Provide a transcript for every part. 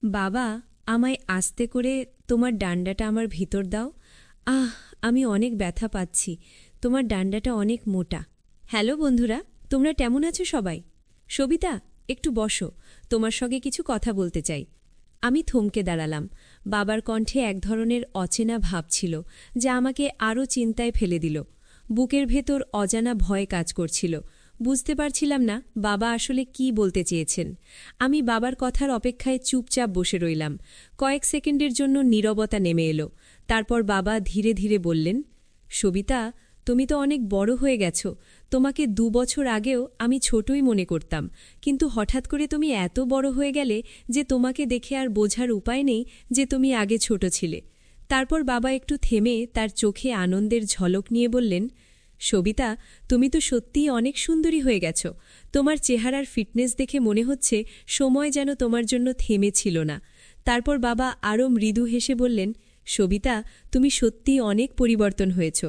বাবা, আমায় আস্তে করে তোমার ডান্ডাটা আমার ভিতর দাও। আহ, আমি অনেক ব্যথা পাচ্ছি। তোমার ডান্ডাটা অনেক মোটা। হ্যালো বন্ধুরা, তোমরা কেমন আছো সবাই? সবিতা, একটু বসো, তোমার সঙ্গে কিছু কথা বলতে চাই। আমি থমকে দাঁড়ালাম। বাবার কণ্ঠে এক ধরনের অচেনা ভাব ছিল, যা আমাকে আরও চিন্তায় ফেলে দিল। বুকের ভেতর অজানা ভয় কাজ করছিল। বুঝতে পারছিলাম না বাবা আসলে কি বলতে চেয়েছেন। আমি বাবার কথার অপেক্ষায় চুপচাপ বসে রইলাম। কয়েক সেকেন্ডের জন্য নীরবতা নেমে এলো। তারপর বাবা ধীরে ধীরে বললেন, সবিতা, তুমি তো অনেক বড় হয়ে গেছ। তোমাকে ২ বছর আগেও আমি ছোটই মনে করতাম, কিন্তু হঠাৎ করে তুমি এত বড় হয়ে গেলে যে তোমাকে দেখে আর বোঝার উপায় নেই যে তুমি আগে ছোট ছিলে। তারপর বাবা একটু থেমে তার চোখে আনন্দের ঝলক নিয়ে বললেন, সবিতা, তুমি তো সত্যিই অনেক সুন্দরী হয়ে গেছ। তোমার চেহারার ফিটনেস দেখে মনে হচ্ছে সময় যেন তোমার জন্য থেমে ছিল না। তারপর বাবা আরও মৃদু হেসে বললেন, সবিতা, তুমি সত্যিই অনেক পরিবর্তন হয়েছ।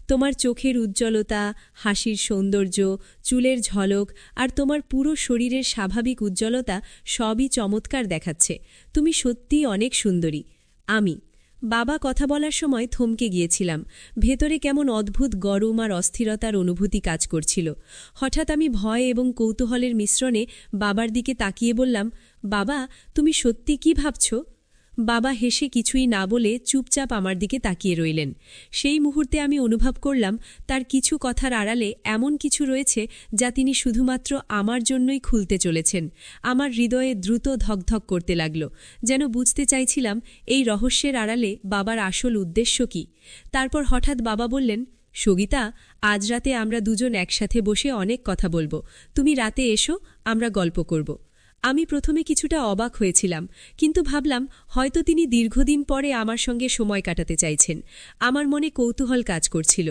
তোমার চোখের উজ্জ্বলতা, হাসির সৌন্দর্য, চুলের ঝলক আর তোমার পুরো শরীরের স্বাভাবিক উজ্জ্বলতা সবই চমৎকার দেখাচ্ছে। তুমি সত্যিই অনেক সুন্দরী। আমি বাবা কথা বলার সময় থমকে গিয়েছিলাম। ভেতরে কেমন অদ্ভুত গরম আর অস্থিরতার অনুভূতি কাজ করছিল। হঠাৎ আমি ভয় এবং কৌতূহলের মিশ্রণে বাবার দিকে তাকিয়ে বললাম, বাবা, তুমি সত্যি কি ভাবছ? বাবা হেসে কিছুই না বলে চুপচাপ আমার দিকে তাকিয়ে রইলেন। সেই মুহূর্তে আমি অনুভব করলাম তার কিছু কথার আড়ালে এমন কিছু রয়েছে যা তিনি শুধুমাত্র আমার জন্যই খুলতে চলেছেন। আমার হৃদয়ে দ্রুত ধকধক করতে লাগল, যেন বুঝতে চাইছিলাম এই রহস্যের আড়ালে বাবার আসল উদ্দেশ্য কী। তারপর হঠাৎ বাবা বললেন, সগীতা, আজ রাতে আমরা দুজন একসাথে বসে অনেক কথা বলবো। তুমি রাতে এসো, আমরা গল্প করব। আমি প্রথমে কিছুটা অবাক হয়েছিলাম, কিন্তু ভাবলাম হয়তো তিনি দীর্ঘদিন পরে আমার সঙ্গে সময় কাটাতে চাইছেন। আমার মনে কৌতূহল কাজ করছিল।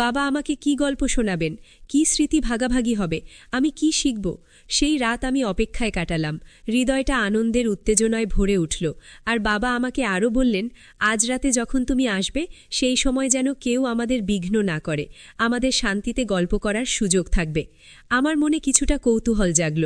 বাবা আমাকে কি গল্প শোনাবেন, কি স্মৃতি ভাগাভাগি হবে, আমি কি শিখব? সেই রাত আমি অপেক্ষায় কাটালাম। হৃদয়টা আনন্দের উত্তেজনায় ভরে উঠল। আর বাবা আমাকে আরও বললেন, আজ রাতে যখন তুমি আসবে সেই সময় যেন কেউ আমাদের বিঘ্ন না করে। আমাদের শান্তিতে গল্প করার সুযোগ থাকবে। আমার মনে কিছুটা কৌতূহল জাগল।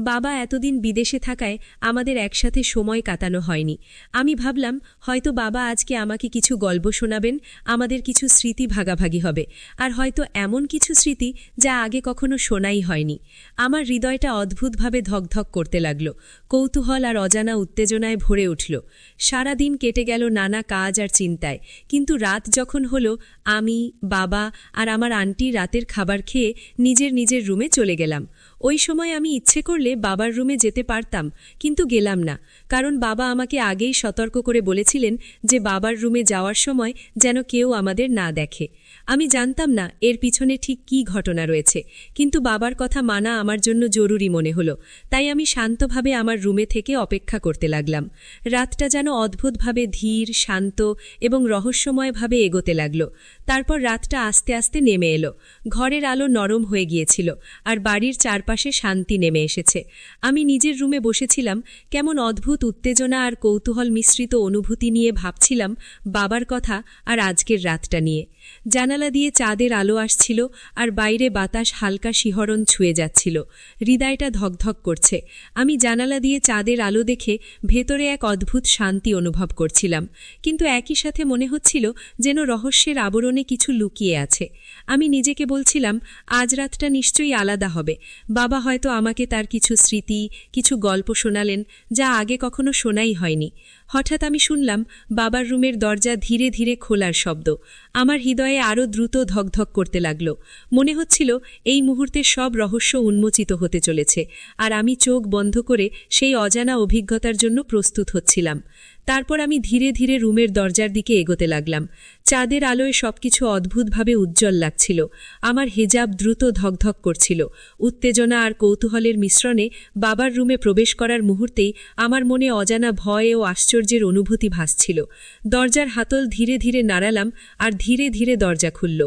বাবা এতদিন বিদেশে থাকায় আমাদের একসাথে সময় কাটানো হয়নি। আমি ভাবলাম হয়তো বাবা আজকে আমাকে কিছু গল্প শোনাবেন, আমাদের কিছু স্মৃতি ভাগাভাগি হবে, আর হয়তো এমন কিছু স্মৃতি যা আগে কখনো শোনাই হয়নি। আমার হৃদয়টা অদ্ভুতভাবে ধকধক করতে লাগল। কৌতূহল আর অজানা উত্তেজনায় ভরে উঠল। সারা দিন কেটে গেল নানা কাজ আর চিন্তায়, কিন্তু রাত যখন হলো, আমি, বাবা আর আমার আন্টি রাতের খাবার খেয়ে নিজের নিজের রুমে চলে গেলাম। ওই সময় আমি ইচ্ছে করলে বাবার রুমে যেতে পারতাম, কিন্তু গেলাম না, কারণ বাবা আমাকে আগেই সতর্ক করে বলেছিলেন যে বাবার রুমে যাওয়ার সময় যেন কেউ আমাদের না দেখে। আমি জানতাম না এর পিছনে ঠিক কী ঘটনা রয়েছে, কিন্তু বাবার কথা মানা আমার জন্য জরুরি মনে হলো। তাই আমি শান্তভাবে আমার রুমে থেকে অপেক্ষা করতে লাগলাম। রাতটা যেন অদ্ভুতভাবে ধীর, শান্ত এবং রহস্যময়ভাবে এগোতে লাগল। তারপর রাতটা আস্তে আস্তে নেমে এলো। ঘরের আলো নরম হয়ে গিয়েছিল, আর বাড়ির চারপাশে শান্তি নেমে এসেছে। আমি নিজের রুমে বসেছিলাম, কেমন অদ্ভুত উত্তেজনা আর কৌতূহল মিশ্রিত অনুভূতি নিয়ে ভাবছিলাম বাবার কথা আর আজকের রাতটা নিয়ে। জানালা দিয়ে চাঁদের আলো আসছিল, আর বাইরে বাতাস হালকা শিহরণ ছুঁয়ে যাচ্ছিল। হৃদয়টা ধকধক করছে। আমি জানালা দিয়ে চাঁদের আলো দেখে ভেতরে এক অদ্ভুত শান্তি অনুভব করছিলাম, কিন্তু একই সাথে মনে হচ্ছিল যেন রহস্যের আবরণে কিছু লুকিয়ে আছে। আমি নিজেকে বলছিলাম, আজ রাতটা নিশ্চয়ই আলাদা হবে। বাবা হয়তো আমাকে তার কিছু স্মৃতি, কিছু গল্প শোনালেন যা আগে কখনো শোনাই হয়নি। হঠাৎ আমি শুনলাম বাবার রুমের দরজা ধীরে ধীরে খোলার শব্দ। আমার হৃদয়ে আরও দ্রুত ধকধক করতে লাগল। মনে হচ্ছিল এই মুহূর্তে সব রহস্য উন্মোচিত হতে চলেছে, আর আমি চোখ বন্ধ করে সেই অজানা অভিজ্ঞতার জন্য প্রস্তুত হচ্ছিলাম। তারপর আমি ধীরে ধীরে রুমের দরজার দিকে এগোতে লাগলাম। চাঁদের আলোয় সবকিছু অদ্ভুতভাবে উজ্জ্বল লাগছিল। আমার হেজাব দ্রুত ধকধক করছিল। উত্তেজনা আর কৌতূহলের মিশ্রণে বাবার রুমে প্রবেশ করার মুহূর্তেই আমার মনে অজানা ভয় ও আশ্চর্যের অনুভূতি ভাসছিল। দরজার হাতল ধীরে ধীরে নাড়ালাম, আর ধীরে ধীরে দরজা খুলল।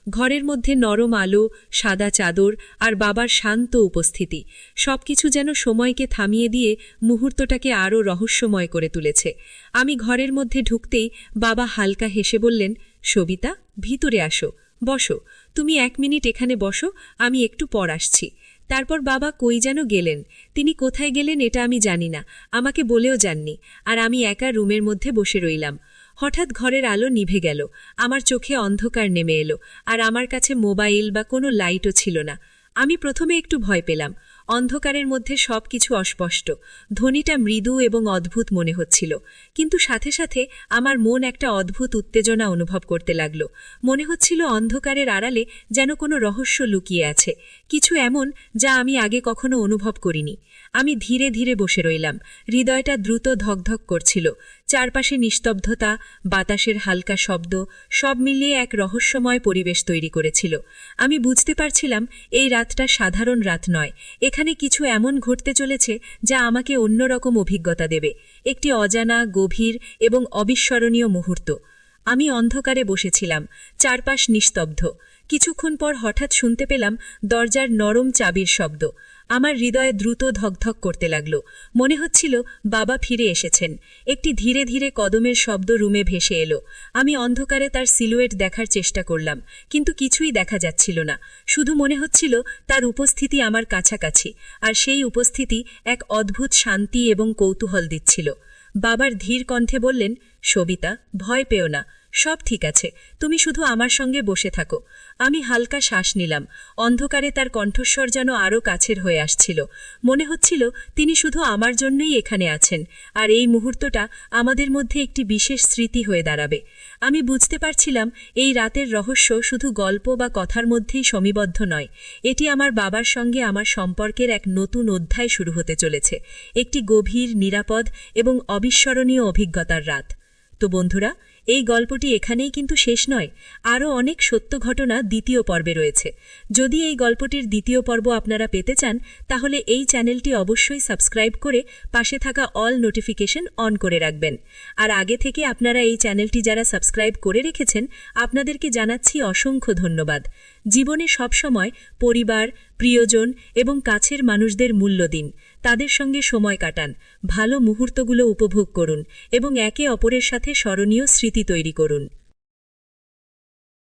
ঘরের মধ্যে নরম আলো, সাদা চাদর আর বাবার শান্ত উপস্থিতি সবকিছু যেন সময়কে থামিয়ে দিয়ে মুহূর্তটাকে আরও রহস্যময় করে তুলেছে। আমি ঘরের মধ্যে ঢুকতেই বাবা হালকা হেসে বললেন, সবিতা, ভিতরে আসো, বসো। তুমি 1 মিনিট এখানে বসো, আমি একটু পর আসছি। তারপর বাবা কই যেন গেলেন। তিনি কোথায় গেলেন এটা আমি জানি না, আমাকে বলেও যাননি। আর আমি একা রুমের মধ্যে বসে রইলাম। হঠাৎ ঘরের আলো নিভে গেল, আমার চোখে অন্ধকার নেমে এলো, আর আমার কাছে মোবাইল বা কোনো লাইটও ছিল না। আমি প্রথমে একটু ভয় পেলাম। অন্ধকারের মধ্যে সবকিছু অস্পষ্ট, ধ্বনিটা মৃদু এবং অদ্ভুত মনে হচ্ছিল। কিন্তু সাথে সাথে আমার মন একটা অদ্ভুত উত্তেজনা অনুভব করতে লাগল। মনে হচ্ছিল অন্ধকারের আড়ালে যেন কোনো রহস্য লুকিয়ে আছে, কিছু এমন যা আমি আগে কখনো অনুভব করিনি। আমি ধীরে ধীরে বসে রইলাম, হৃদয়টা দ্রুত ধকধক করছিল। চারপাশে নিস্তব্ধতা, বাতাসের হালকা শব্দ, সব মিলিয়ে এক রহস্যময় পরিবেশ তৈরি করেছিল। আমি বুঝতে পারছিলাম এই রাতটা সাধারণ রাত নয়, এখানে কিছু এমন ঘটতে চলেছে যা আমাকে অন্যরকম অভিজ্ঞতা দেবে, একটি অজানা, গভীর এবং অবিস্মরণীয় মুহূর্ত। আমি অন্ধকারে বসেছিলাম, চারপাশ নিস্তব্ধ। কিছুক্ষণ পর হঠাৎ শুনতে পেলাম দরজার নরম চাবির শব্দ। আমার হৃদয়ে দ্রুত ধকধক করতে লাগল। মনে হচ্ছিল বাবা ফিরে এসেছেন। একটি ধীরে ধীরে কদমের শব্দ রুমে ভেসে এলো। আমি অন্ধকারে তার সিলুয়েট দেখার চেষ্টা করলাম, কিন্তু কিছুই দেখা যাচ্ছিল না। শুধু মনে হচ্ছিল তার উপস্থিতি আমার কাছাকাছি, আর সেই উপস্থিতি এক অদ্ভুত শান্তি এবং কৌতূহল দিচ্ছিল। বাবার ধীর কণ্ঠে বললেন, সবিতা, ভয় পেও না, সব ঠিক আছে, তুমি শুধু আমার সঙ্গে বসে থাকো। আমি হালকা শ্বাস নিলাম। অন্ধকারে তার কণ্ঠস্বর যেন আরও কাছের হয়ে আসছিল। মনে হচ্ছিল তিনি শুধু আমার জন্যই এখানে আছেন, আর এই মুহূর্তটা আমাদের মধ্যে একটি বিশেষ স্মৃতি হয়ে দাঁড়াবে। আমি বুঝতে পারছিলাম এই রাতের রহস্য শুধু গল্প বা কথার মধ্যেই সীমাবদ্ধ নয়, এটি আমার বাবার সঙ্গে আমার সম্পর্কের এক নতুন অধ্যায় শুরু হতে চলেছে, একটি গভীর, নিরাপদ এবং অবিস্মরণীয় অভিজ্ঞতার রাত। তো বন্ধুরা, এই গল্পটি এখানেই কিন্তু শেষ নয়, আরও অনেক সত্য ঘটনা দ্বিতীয় পর্বে রয়েছে। যদি এই গল্পটির দ্বিতীয় পর্ব আপনারা পেতে চান, তাহলে এই চ্যানেলটি অবশ্যই সাবস্ক্রাইব করে পাশে থাকা অল নোটিফিকেশন অন করে রাখবেন। আর আগে থেকে আপনারা এই চ্যানেলটি যারা সাবস্ক্রাইব করে রেখেছেন, আপনাদেরকে জানাচ্ছি অসংখ্য ধন্যবাদ। জীবনে সবসময় পরিবার, প্রিয়জন এবং কাছের মানুষদের মূল্য দিন, তাদের সঙ্গে সময় কাটান, ভালো মুহূর্তগুলো উপভোগ করুন এবং একে অপরের সাথে স্মরণীয় স্মৃতি তৈরি করুন।